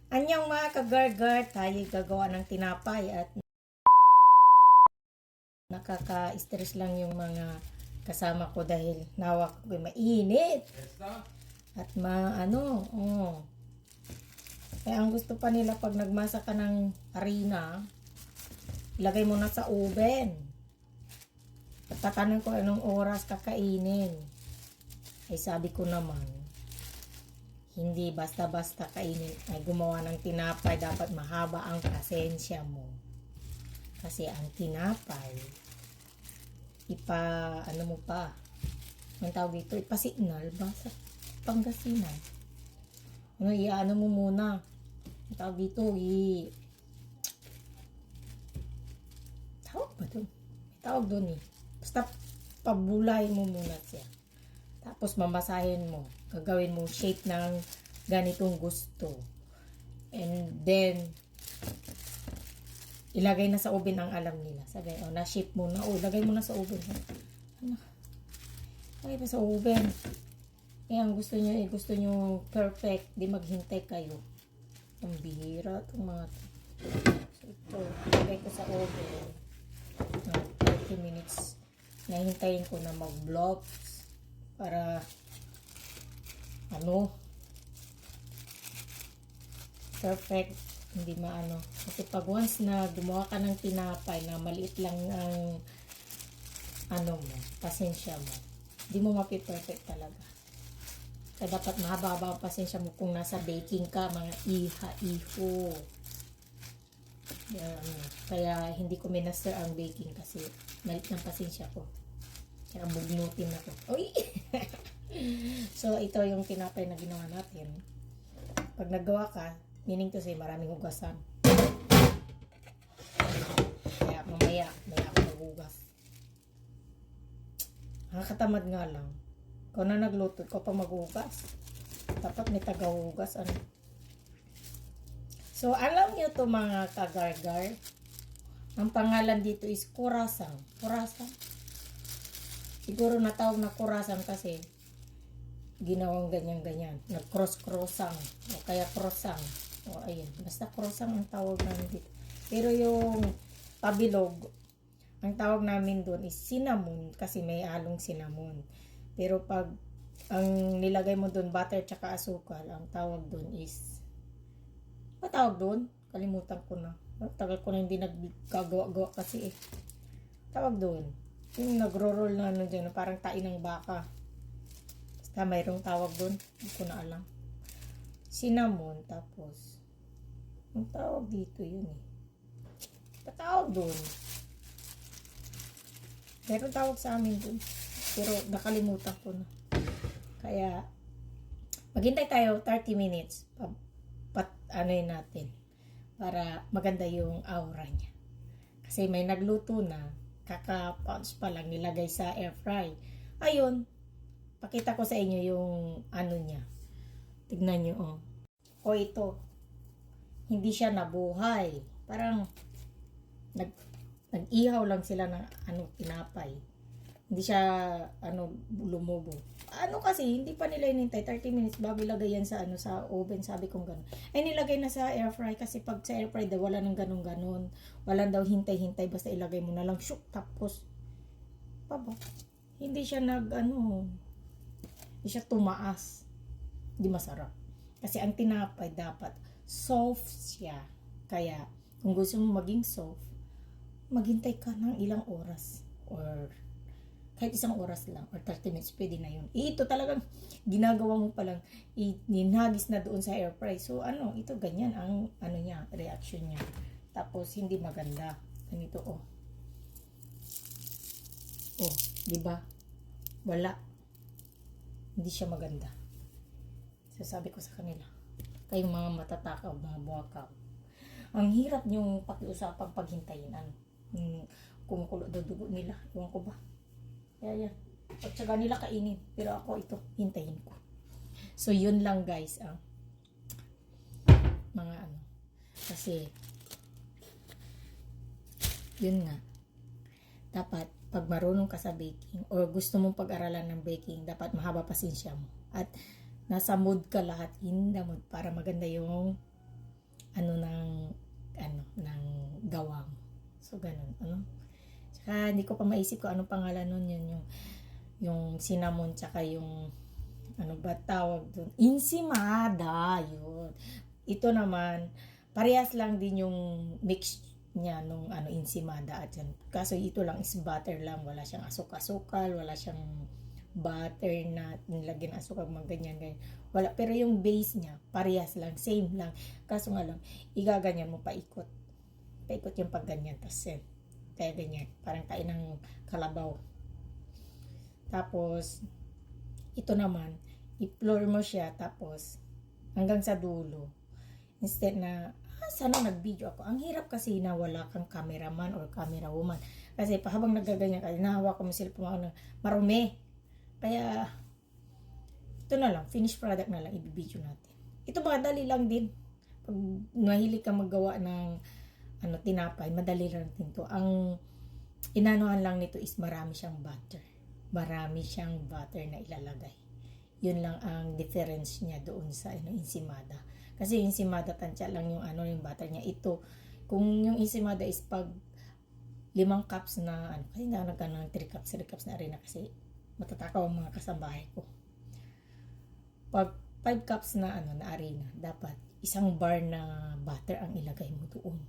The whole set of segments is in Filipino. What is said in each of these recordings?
Anyang mga kagargar, tayo gagawa ng tinapay at nakaka-stress lang yung mga kasama ko dahil nawak ko mainit. At Kaya ang gusto pa nila pag nagmasa ka ng harina, ilagay mo na sa oven. At tatanong ko anong oras kakainin. Ay sabi ko naman, hindi basta-basta kainin. Ay gumawa ng tinapay, dapat mahaba ang pasensya mo. Kasi ang tinapay, ang tawag dito, ipasignal ba sa Pangasinan? Iano mo muna. Ang tawag dito, tawag ba doon? Tawag doon eh. Basta pabulay mo muna siya. Tapos mamasahin mo. Gagawin mo shape ng ganitong gusto. And then, ilagay na sa oven ang alam nila. Sabi, na-shape mo na. Ilagay mo na sa oven. Lagay pa sa oven. Ang gusto nyo perfect. Di maghintay kayo. Ang bihira itong mga to. So, ito, ilagay ko sa oven. 30 minutes. Nahintayin ko na mag-blocks. Para, perfect. Hindi maano. Kasi pag once na gumawa ka ng tinapay na maliit lang ang pasensya mo. Hindi mo mapiperfect talaga. Kaya dapat mahaba ang pasensya mo kung nasa baking ka, mga iha-iho. Kaya hindi ko minaster ang baking kasi malit ng pasensya ko. Kaya bugnutin ako. Uy! So, ito yung tinapay na ginawa natin. Pag nagawa ka, meaning to say, maraming hugasan. Kaya mamaya ako maghugas. Nakakatamad nga lang. Ikaw na nagluto, ikaw pa maghugas. Dapat may tagahugas. So, alam nyo to mga kagargar. Ang pangalan dito is kurasang. Kurasang. Siguro natawag na kurasang kasi ginawang ganyan-ganyan. Nag-cross-crossang. O kaya crossang. O ayun. Basta crossang ang tawag namin dito. Pero yung pabilog, ang tawag namin doon is cinnamon. Kasi may halong cinnamon. Pero pag ang nilagay mo doon, butter tsaka asukal, ang tawag doon is, tawag doon? Kalimutan ko na. Tagal ko na hindi nagkagawa-gawa kasi eh. Tawag doon. Yung nagro-roll na dyan, parang tain ng baka. Mayroong tawag doon. Hindi ko na alam. Cinnamon. Tapos, ang tawag dito yun eh. Patawag doon. Meron tawag sa amin doon. Pero nakalimutan ko na. Kaya, maghintay tayo 30 minutes. Natin. Para maganda yung aura niya. Kasi may nagluto na. Kaka-pounce pa lang nilagay sa air fry. Ayun. Pakita ko sa inyo yung niya. Tignan nyo, oh. O ito. Hindi siya nabuhay. Parang nag-ihaw lang sila ng tinapay. Hindi siya lumubo. Kasi hindi pa nila inintay 30 minutes bago ilagay yan sa sa oven, sabi kong gano'n. Ay nilagay na sa air fry kasi pag sa air fry daw wala nang ganun-ganon. Wala daw hintay-hintay basta ilagay mo na lang shook tapos hindi siya hindi siya tumaas. Hindi masarap. Kasi ang tinapay dapat soft siya. Kaya kung gusto mo maging soft, maghintay ka ng ilang oras or kahit isang oras lang or 30 minutes, pwede na yun. Ito talagang ginagawa mo palang ninagis na doon sa air fry. So, ito ganyan ang niya, reaction niya. Tapos, hindi maganda. Ganito, oh. Oh, di ba? Wala. Hindi siya maganda. So, sabi ko sa kanila, kayong mga matatakaw, mga buwakaw, ang hirap niyong pakiusapang paghintayin. Kumukulo daw dugo nila. Ewan ko ba? Kaya yan. At saka nila kainin. Pero ako ito, hintayin ko. So, yun lang guys. Mga Kasi, yun nga. Dapat, pag marunong ka sa baking, or gusto mong pag-aralan ng baking, dapat mahaba pasensya mo. At, nasa mood ka lahat in the mood para maganda yung ng gawang. So ganun, ano. Tsaka hindi ko pa maisip ko anong pangalan nun, yun yung cinnamon tsaka yung ano ba tawag dun? Ensimada, yun. Ito naman, parehas lang din yung mix niya nung ensimada at yan. Kaso ito lang is butter lang, wala siyang asukal, wala siyang butter na nilagyan asukal, mga ganyan. Wala, pero yung base niya, parehas lang, same lang. Kaso nga lang, igaganyan mo paikot. Paikot yung pagganyan, tas yan. Kaya ganyan, parang kain ng kalabaw. Tapos, ito naman, i-floor mo siya, tapos, hanggang sa dulo. Instead na, sana nag-video ako. Ang hirap kasi na wala kang cameraman or camera woman. Kasi habang nagaganyan ka, nahawa ko mo cellphone mo, marumi. Kaya, ito na lang, finished product na lang, i-video natin. Ito madali lang din. Pag mahilig ka magawa ng tinapay, madali lang din to. Ang inanuhan lang nito is marami siyang butter. Marami siyang butter na ilalagay. Yun lang ang difference niya doon sa ensimada. Kasi yung ensimada, tansya lang yung yung butter niya. Ito, kung yung ensimada is pag 5 cups na kasi na nagkano ng 3 cups na rin na kasi matatakaw ang mga kasambahay ko. Pag 5 cups na na arena, dapat 1 bar na butter ang ilagay mo doon.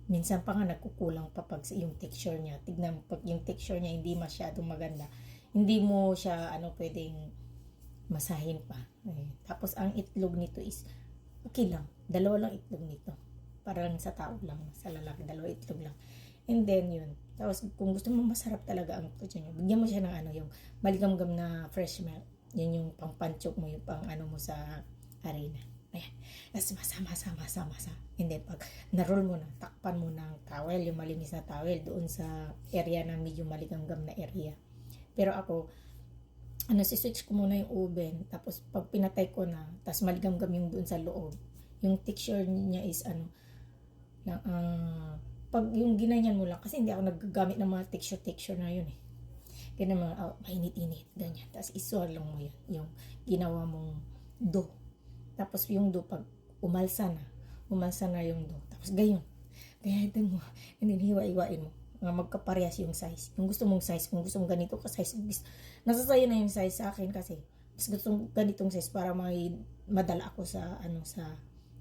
Minsan pa nga nagkukulang pa pag yung texture niya. Tignan pag yung texture niya hindi masyadong maganda, hindi mo siya pwedeng masahin pa. Tapos ang itlog nito is okay lang. 2 lang itlog nito. Parang sa tao lang, sa lalaki 2 itlog lang. And then yun. Tapos kung gusto mo masarap talaga ang itlog niya, bigyan mo siya ng yung maligamgam na fresh milk. Yun yung pang-panchok mo, yung pang mo sa arena. Ayan. Tapos masa. And then pag na-roll mo na, takpan mo ng towel, yung malinis na towel doon sa area na medyo maligamgam na area. Pero ako, si-switch ko muna yung oven, tapos pag pinatay ko na, tapos maligamgam yung doon sa loob, yung texture niya is pag yung ginanyan mo lang, kasi hindi ako naggagamit ng mga texture na yun ganyan mga, mainit-init, ganyan, tapos isuwar lang mo yan, yung ginawa mong dough, tapos yung dough, pag umalsa na yung dough, tapos ganyan mo, and then hiwa-iwain mo, magkaparehas yung size. Yung gusto mong size, kung gusto mong ganito ka size, nasasayo na yung size sa akin kasi mas gusto mong ganitong size para madala ako sa sa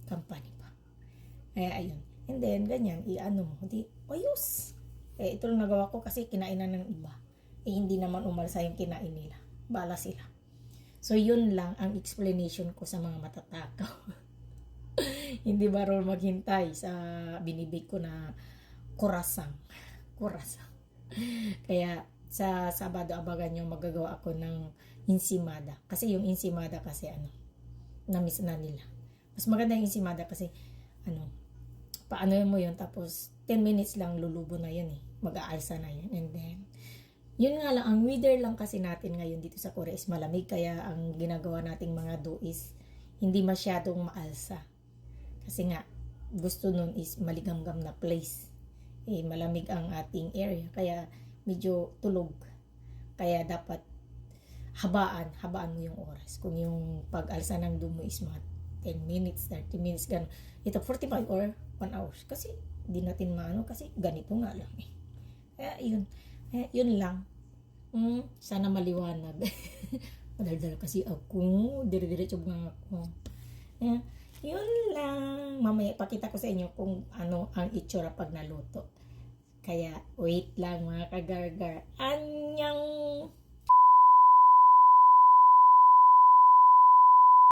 company pa. Kaya ayun. And then ganyan, mo, di ayos. Ito lang nagawa ko kasi kinain na ng iba. Hindi naman umalsa yung kinain nila. Bala sila. So yun lang ang explanation ko sa mga matatakaw. Hindi marunong maghintay sa binibig ko na kurasang. Kaya sa Sabado abangan nyo magagawa ako ng ensimada. Kasi yung ensimada kasi na-miss na nila. Mas maganda yung ensimada kasi paano mo yun, tapos 10 minutes lang lulubo na yun mag-aalsa na yun. And then yun nga lang, ang weather lang kasi natin ngayon dito sa Korea is malamig, kaya ang ginagawa nating mga dough is hindi masyadong maalsa. Kasi nga gusto nun is maligamgam na place. Malamig ang ating area, kaya medyo tulog. Kaya dapat habaan mo yung oras. Kung yung pag-alsa ng dough mo is mga 10 minutes, 30 minutes, gano'n. Ito 45 or 1 hour. Kasi di natin kasi ganito nga lang Kaya yun lang. Sana maliwanag. Madaldal kasi ako. Dire-diretso nga ako. Yun lang. Mamaya pakita ko sa inyo kung ano ang itsura pag naluto. Kaya wait lang mga kagargar. Anyang!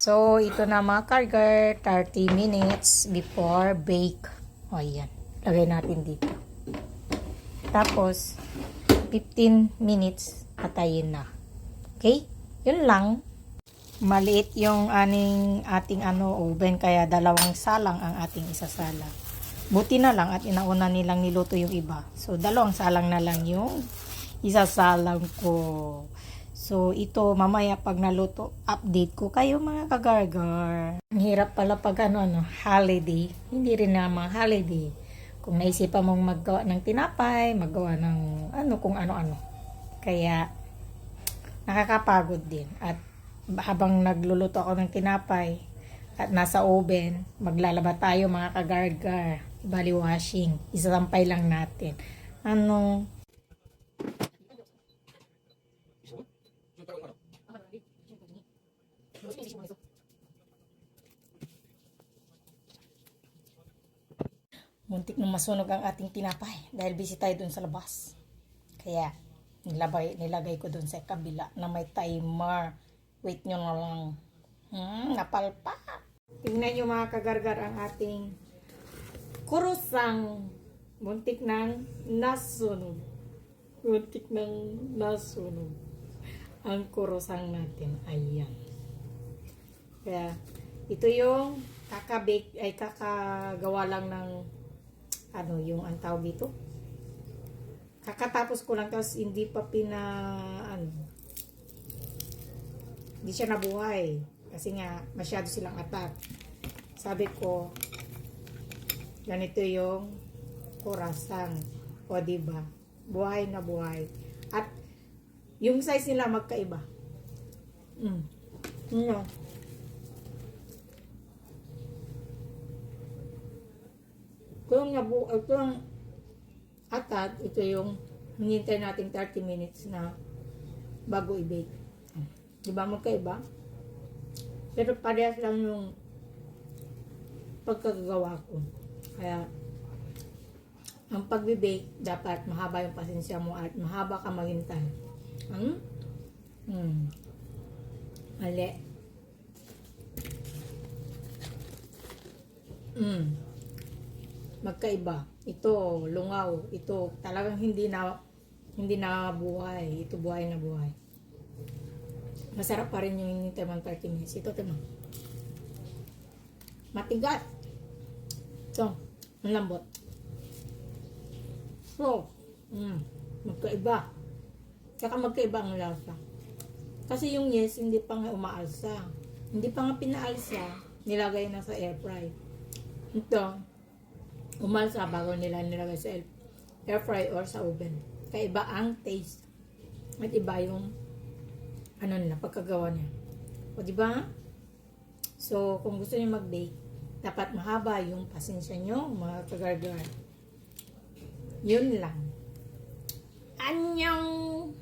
So ito na mga kagargar. 30 minutes before bake. O yan. Lagay natin dito. Tapos 15 minutes patayin na. Okay? Yun lang. Maliit yung ating oven, kaya 2 salang ang ating isasala. Buti na lang at inauna nilang niluto yung iba. So 2 salang na lang yung isasalang ko. So ito mamaya pag naluto, update ko kayo mga kagargar. Ang hirap pala pag holiday. Hindi rin naman holiday. Kung naisipan mong maggawa ng tinapay, maggawa ng kung ano-ano. Kaya nakakapagod din. At habang nagluluto ako ng tinapay, at nasa oven, maglalaba tayo mga kagargar. Bali washing. Isasampay lang natin. Ano? Muntik nang masunog ang ating tinapay dahil busy tayo dun sa labas. Kaya, nilagay ko dun sa kabila na may timer. Wait nyo na lang. Napalpa. Tingnan nyo mga kagargar ang ating kurusang. Muntik nang nasunog. Muntik nang nasunog. Ang kurusang natin. Ayan. Kaya, ito yung kakagawa lang ng yung ang tawag dito. Kakatapos ko lang tapos hindi pa hindi siya nabuhay kasi nga masyado silang atat. Sabi ko ganito yung kurasang, o diba, buhay na buhay at yung size nila magkaiba. Kung atat, ito yung hinintay natin 30 minutes na bago i-bake. Diba magkaiba? Pero parehas lang yung pagkagagawa ko. Kaya, ang pag-bake, dapat mahaba yung pasensya mo at mahaba ka maghintay. Mali. Magkaiba. Ito, lungaw. Ito, talagang hindi na buhay. Ito, buhay na buhay. Masarap pa rin yung hinintay mo 30 minutes. Ito, ito. Matigas. So, ang lambot. So, magkaiba. Saka magkaiba ang lasa. Kasi yung yes, hindi pa nga umaalsa. Hindi pa nga pinaalsa, nilagay na sa air fry. Ito, umalsa bago nila nilagay sa air fry or sa oven. Kaiba ang taste. At iba yung pagkagawa niya. O diba? So, kung gusto niyo mag-bake, dapat mahaba yung pasensya nyo, mga kagargar. Yun lang. Annyeong!